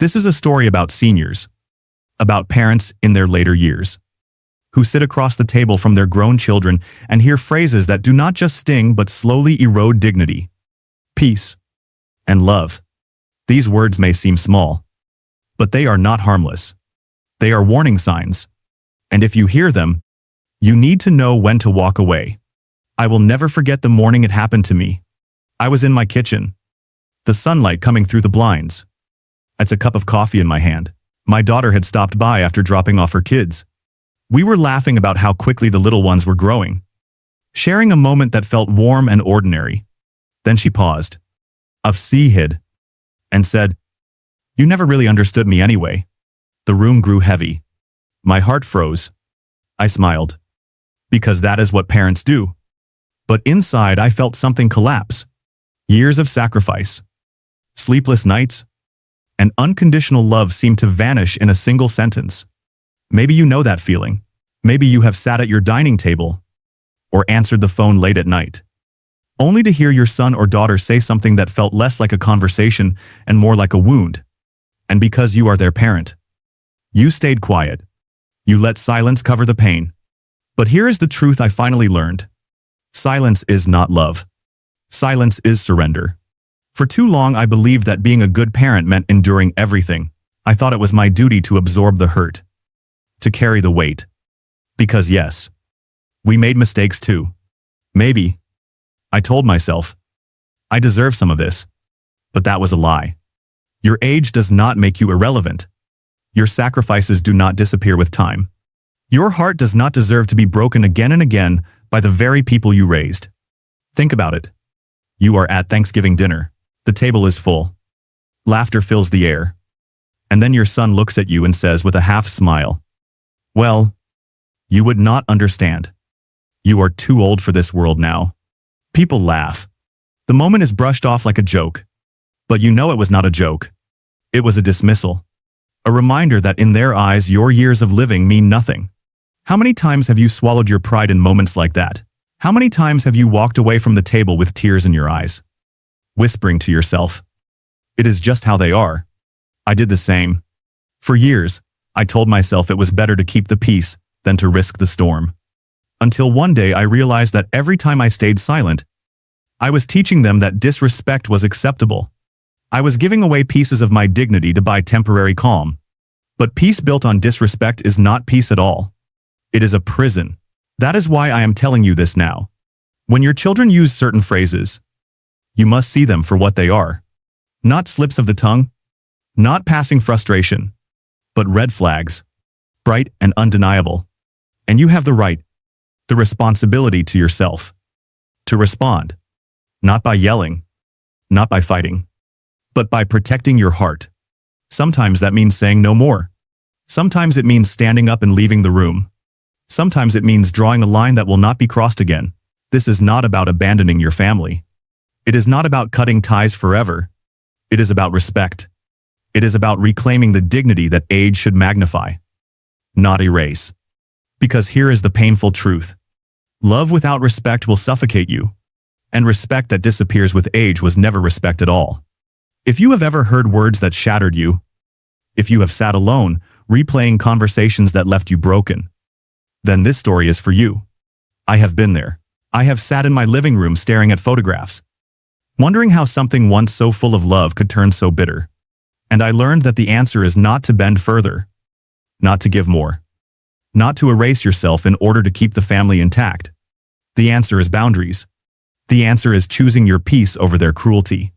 This is a story about seniors, about parents in their later years, who sit across the table from their grown children and hear phrases that do not just sting but slowly erode dignity, peace, and love. These words may seem small, but they are not harmless. They are warning signs, and if you hear them, you need to know when to walk away. I will never forget the morning it happened to me. I was in my kitchen, the sunlight coming through the blinds. It's a cup of coffee in my hand. My daughter had stopped by after dropping off her kids. We were laughing about how quickly the little ones were growing, sharing a moment that felt warm and ordinary. Then she paused, a sea hid, and said, "You never really understood me anyway." The room grew heavy. My heart froze. I smiled, because that is what parents do. But inside I felt something collapse. Years of sacrifice, sleepless nights, and unconditional love seemed to vanish in a single sentence. Maybe you know that feeling. Maybe you have sat at your dining table or answered the phone late at night, only to hear your son or daughter say something that felt less like a conversation and more like a wound. And because you are their parent, you stayed quiet. You let silence cover the pain. But here is the truth I finally learned. Silence is not love. Silence is surrender. For too long I believed that being a good parent meant enduring everything. I thought it was my duty to absorb the hurt, to carry the weight. Because yes, we made mistakes too. Maybe, I told myself, I deserve some of this. But that was a lie. Your age does not make you irrelevant. Your sacrifices do not disappear with time. Your heart does not deserve to be broken again and again by the very people you raised. Think about it. You are at Thanksgiving dinner. The table is full. Laughter fills the air. And then your son looks at you and says with a half smile, "Well, you would not understand. You are too old for this world now." People laugh. The moment is brushed off like a joke. But you know it was not a joke. It was a dismissal. A reminder that in their eyes your years of living mean nothing. How many times have you swallowed your pride in moments like that? How many times have you walked away from the table with tears in your eyes, whispering to yourself, "It is just how they are"? I did the same. For years, I told myself it was better to keep the peace than to risk the storm. Until one day I realized that every time I stayed silent, I was teaching them that disrespect was acceptable. I was giving away pieces of my dignity to buy temporary calm. But peace built on disrespect is not peace at all. It is a prison. That is why I am telling you this now. When your children use certain phrases, you must see them for what they are. Not slips of the tongue, not passing frustration, but red flags, bright and undeniable. And you have the right, the responsibility to yourself, to respond, not by yelling, not by fighting, but by protecting your heart. Sometimes that means saying no more. Sometimes it means standing up and leaving the room. Sometimes it means drawing a line that will not be crossed again. This is not about abandoning your family. It is not about cutting ties forever. It is about respect. It is about reclaiming the dignity that age should magnify, not erase. Because here is the painful truth. Love without respect will suffocate you. And respect that disappears with age was never respect at all. If you have ever heard words that shattered you, if you have sat alone, replaying conversations that left you broken, then this story is for you. I have been there. I have sat in my living room staring at photographs, wondering how something once so full of love could turn so bitter. And I learned that the answer is not to bend further, not to give more, not to erase yourself in order to keep the family intact. The answer is boundaries. The answer is choosing your peace over their cruelty.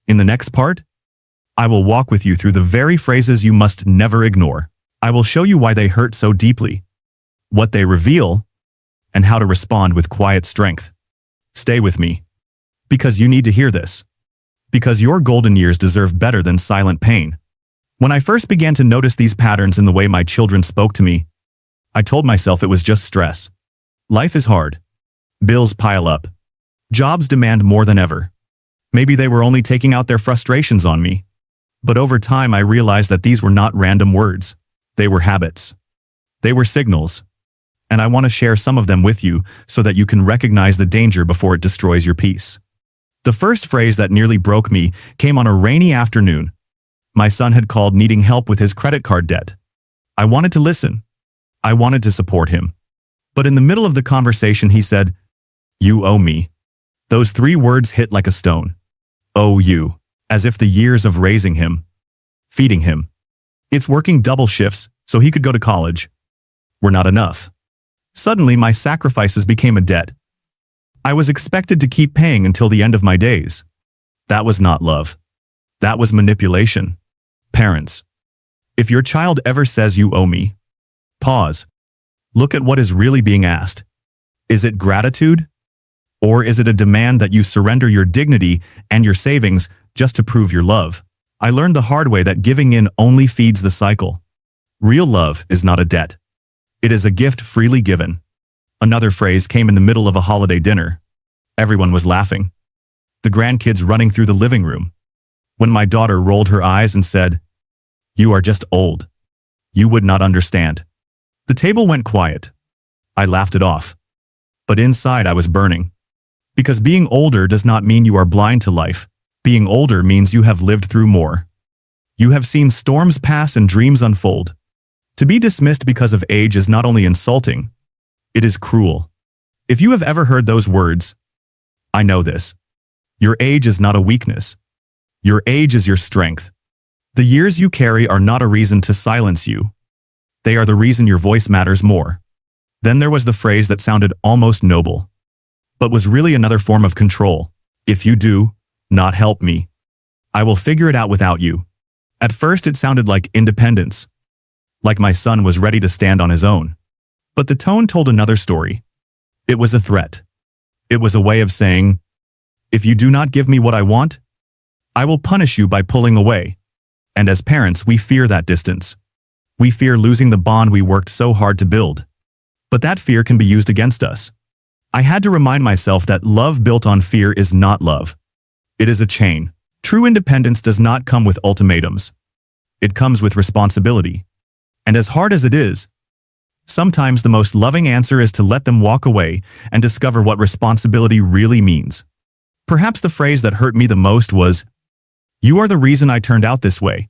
In the next part, I will walk with you through the very phrases you must never ignore. I will show you why they hurt so deeply, what they reveal, and how to respond with quiet strength. Stay with me, because you need to hear this. Because your golden years deserve better than silent pain. When I first began to notice these patterns in the way my children spoke to me, I told myself it was just stress. Life is hard. Bills pile up. Jobs demand more than ever. Maybe they were only taking out their frustrations on me. But over time I realized that these were not random words. They were habits. They were signals. And I want to share some of them with you so that you can recognize the danger before it destroys your peace. The first phrase that nearly broke me came on a rainy afternoon. My son had called needing help with his credit card debt. I wanted to listen. I wanted to support him. But in the middle of the conversation, he said, "You owe me." Those 3 words hit like a stone. Owe you. As if the years of raising him, feeding him, it's working double shifts so he could go to college, were not enough. Suddenly, my sacrifices became a debt. I was expected to keep paying until the end of my days. That was not love. That was manipulation. Parents, if your child ever says you owe me, pause. Look at what is really being asked. Is it gratitude? Or is it a demand that you surrender your dignity and your savings just to prove your love? I learned the hard way that giving in only feeds the cycle. Real love is not a debt. It is a gift freely given. Another phrase came in the middle of a holiday dinner. Everyone was laughing. The grandkids running through the living room. When my daughter rolled her eyes and said, "You are just old. You would not understand." The table went quiet. I laughed it off. But inside I was burning. Because being older does not mean you are blind to life. Being older means you have lived through more. You have seen storms pass and dreams unfold. To be dismissed because of age is not only insulting, it is cruel. If you have ever heard those words, I know this. Your age is not a weakness. Your age is your strength. The years you carry are not a reason to silence you. They are the reason your voice matters more. Then there was the phrase that sounded almost noble, but was really another form of control. If you do not help me, I will figure it out without you. At first it sounded like independence, like my son was ready to stand on his own. But the tone told another story. It was a threat. It was a way of saying, if you do not give me what I want, I will punish you by pulling away. And as parents, we fear that distance. We fear losing the bond we worked so hard to build. But that fear can be used against us. I had to remind myself that love built on fear is not love. It is a chain. True independence does not come with ultimatums. It comes with responsibility. And as hard as it is, sometimes the most loving answer is to let them walk away and discover what responsibility really means. Perhaps the phrase that hurt me the most was, "You are the reason I turned out this way."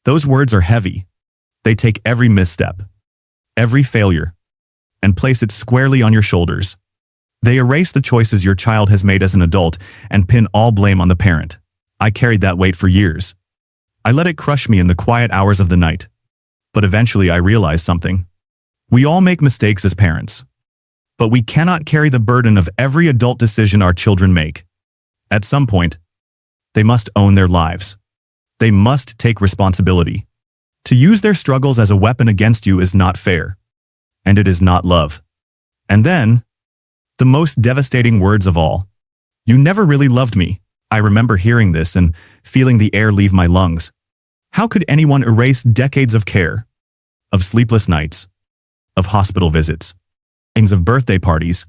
Those words are heavy. They take every misstep, every failure, and place it squarely on your shoulders. They erase the choices your child has made as an adult and pin all blame on the parent. I carried that weight for years. I let it crush me in the quiet hours of the night. But eventually I realized something. We all make mistakes as parents. But we cannot carry the burden of every adult decision our children make. At some point, they must own their lives. They must take responsibility. To use their struggles as a weapon against you is not fair. And it is not love. And then, the most devastating words of all. "You never really loved me." I remember hearing this and feeling the air leave my lungs. How could anyone erase decades of care, of sleepless nights, of hospital visits, of birthday parties,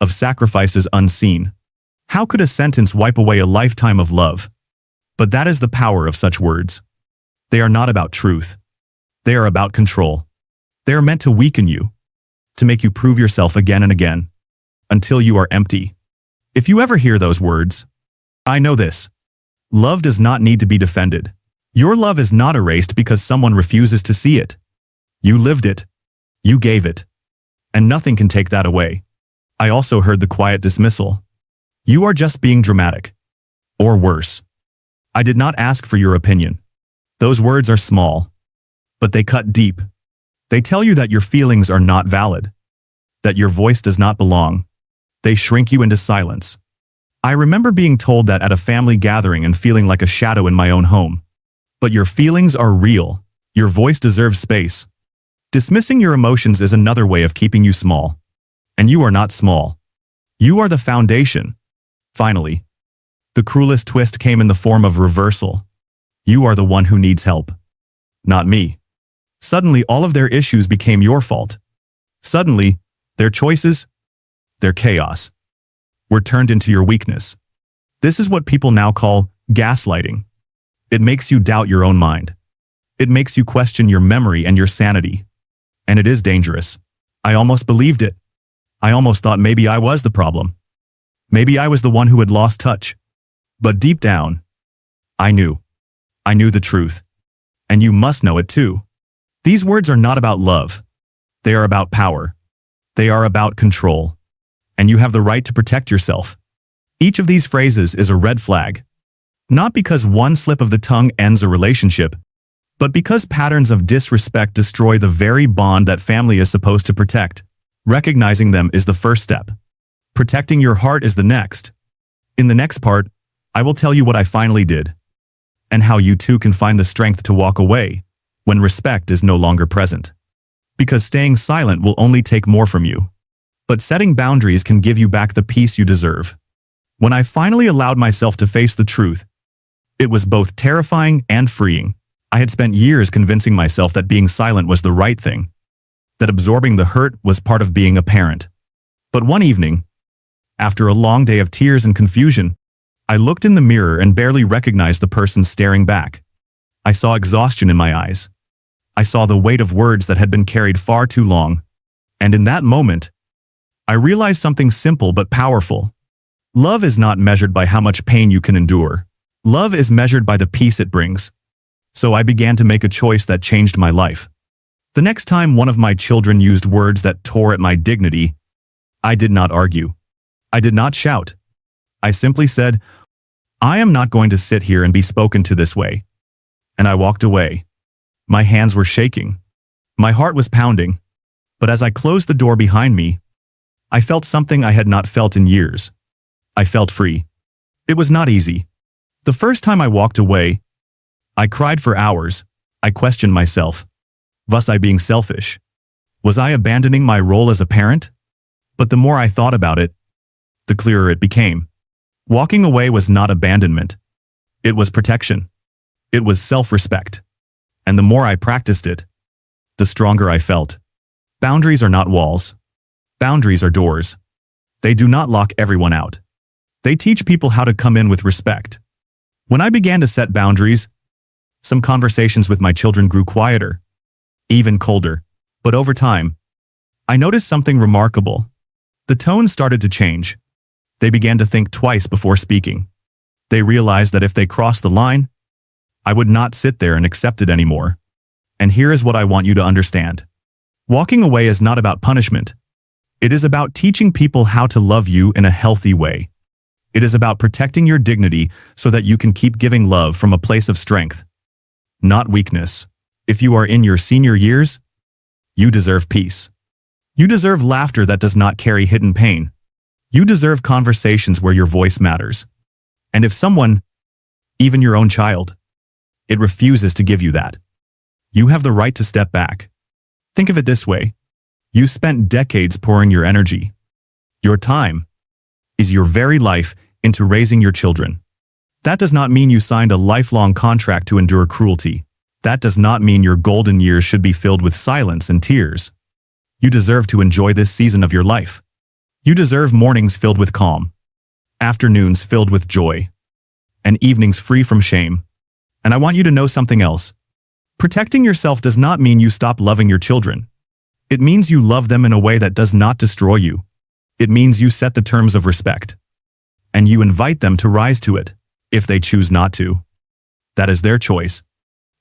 of sacrifices unseen? How could a sentence wipe away a lifetime of love? But that is the power of such words. They are not about truth. They are about control. They are meant to weaken you, to make you prove yourself again and again, until you are empty. If you ever hear those words, I know this. Love does not need to be defended. Your love is not erased because someone refuses to see it. You lived it. You gave it. And nothing can take that away. I also heard the quiet dismissal. You are just being dramatic. Or worse. I did not ask for your opinion. Those words are small, but they cut deep. They tell you that your feelings are not valid, that your voice does not belong. They shrink you into silence. I remember being told that at a family gathering and feeling like a shadow in my own home. But your feelings are real. Your voice deserves space. Dismissing your emotions is another way of keeping you small. And you are not small. You are the foundation. Finally, the cruelest twist came in the form of reversal. You are the one who needs help, not me. Suddenly, all of their issues became your fault. Suddenly, their choices, their chaos, were turned into your weakness. This is what people now call gaslighting. It makes you doubt your own mind. It makes you question your memory and your sanity. And it is dangerous. I almost believed it. I almost thought maybe I was the problem. Maybe I was the one who had lost touch. But deep down, I knew. I knew the truth. And you must know it too. These words are not about love. They are about power. They are about control. And you have the right to protect yourself. Each of these phrases is a red flag. Not because one slip of the tongue ends a relationship, but because patterns of disrespect destroy the very bond that family is supposed to protect. Recognizing them is the first step. Protecting your heart is the next. In the next part, I will tell you what I finally did, and how you too can find the strength to walk away when respect is no longer present. Because staying silent will only take more from you. But setting boundaries can give you back the peace you deserve. When I finally allowed myself to face the truth, it was both terrifying and freeing. I had spent years convincing myself that being silent was the right thing, that absorbing the hurt was part of being a parent. But one evening, after a long day of tears and confusion, I looked in the mirror and barely recognized the person staring back. I saw exhaustion in my eyes. I saw the weight of words that had been carried far too long. And in that moment, I realized something simple but powerful. Love is not measured by how much pain you can endure. Love is measured by the peace it brings. So I began to make a choice that changed my life. The next time one of my children used words that tore at my dignity, I did not argue. I did not shout. I simply said, I am not going to sit here and be spoken to this way. And I walked away. My hands were shaking. My heart was pounding. But as I closed the door behind me, I felt something I had not felt in years. I felt free. It was not easy. The first time I walked away, I cried for hours. I questioned myself. Was I being selfish? Was I abandoning my role as a parent? But the more I thought about it, the clearer it became. Walking away was not abandonment. It was protection. It was self-respect. And the more I practiced it, the stronger I felt. Boundaries are not walls. Boundaries are doors. They do not lock everyone out. They teach people how to come in with respect. When I began to set boundaries, some conversations with my children grew quieter, even colder. But over time, I noticed something remarkable. The tone started to change. They began to think twice before speaking. They realized that if they crossed the line, I would not sit there and accept it anymore. And here is what I want you to understand. Walking away is not about punishment. It is about teaching people how to love you in a healthy way. It is about protecting your dignity so that you can keep giving love from a place of strength, not weakness. If you are in your senior years, you deserve peace. You deserve laughter that does not carry hidden pain. You deserve conversations where your voice matters. And if someone, even your own child, it refuses to give you that, you have the right to step back. Think of it this way. You spent decades pouring your energy, your time, is your very life into raising your children. That does not mean you signed a lifelong contract to endure cruelty. That does not mean your golden years should be filled with silence and tears. You deserve to enjoy this season of your life. You deserve mornings filled with calm, afternoons filled with joy, and evenings free from shame. And I want you to know something else. Protecting yourself does not mean you stop loving your children. It means you love them in a way that does not destroy you. It means you set the terms of respect, and you invite them to rise to it, if they choose not to. That is their choice.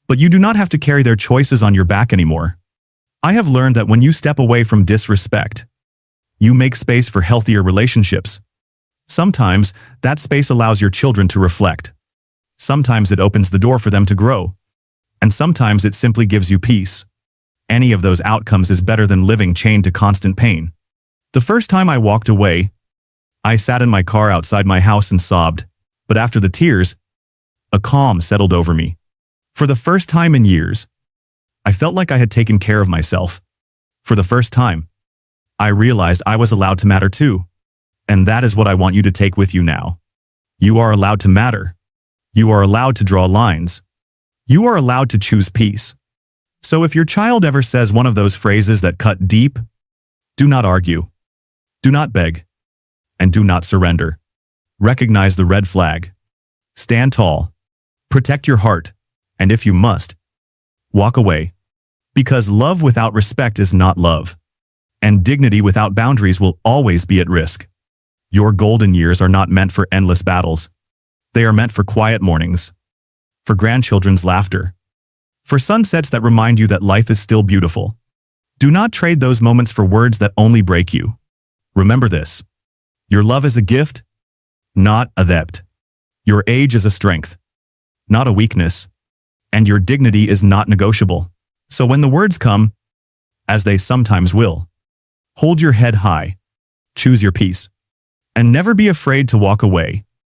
But you do not have to carry their choices on your back anymore. I have learned that when you step away from disrespect, you make space for healthier relationships. Sometimes that space allows your children to reflect. Sometimes it opens the door for them to grow. And sometimes it simply gives you peace. Any of those outcomes is better than living chained to constant pain. The first time I walked away, I sat in my car outside my house and sobbed. But after the tears, a calm settled over me. For the first time in years, I felt like I had taken care of myself. For the first time, I realized I was allowed to matter too. And that is what I want you to take with you now. You are allowed to matter. You are allowed to draw lines. You are allowed to choose peace. So if your child ever says one of those phrases that cut deep, do not argue. Do not beg. And do not surrender. Recognize the red flag. Stand tall. Protect your heart. And if you must, walk away. Because love without respect is not love. And dignity without boundaries will always be at risk. Your golden years are not meant for endless battles. They are meant for quiet mornings, for grandchildren's laughter, For sunsets that remind you that life is still beautiful. Do not trade those moments for words that only break you. Remember this. Your love is a gift, not a debt. Your age is a strength, not a weakness. And your dignity is not negotiable. So when the words come, as they sometimes will, hold your head high, choose your peace, and never be afraid to walk away.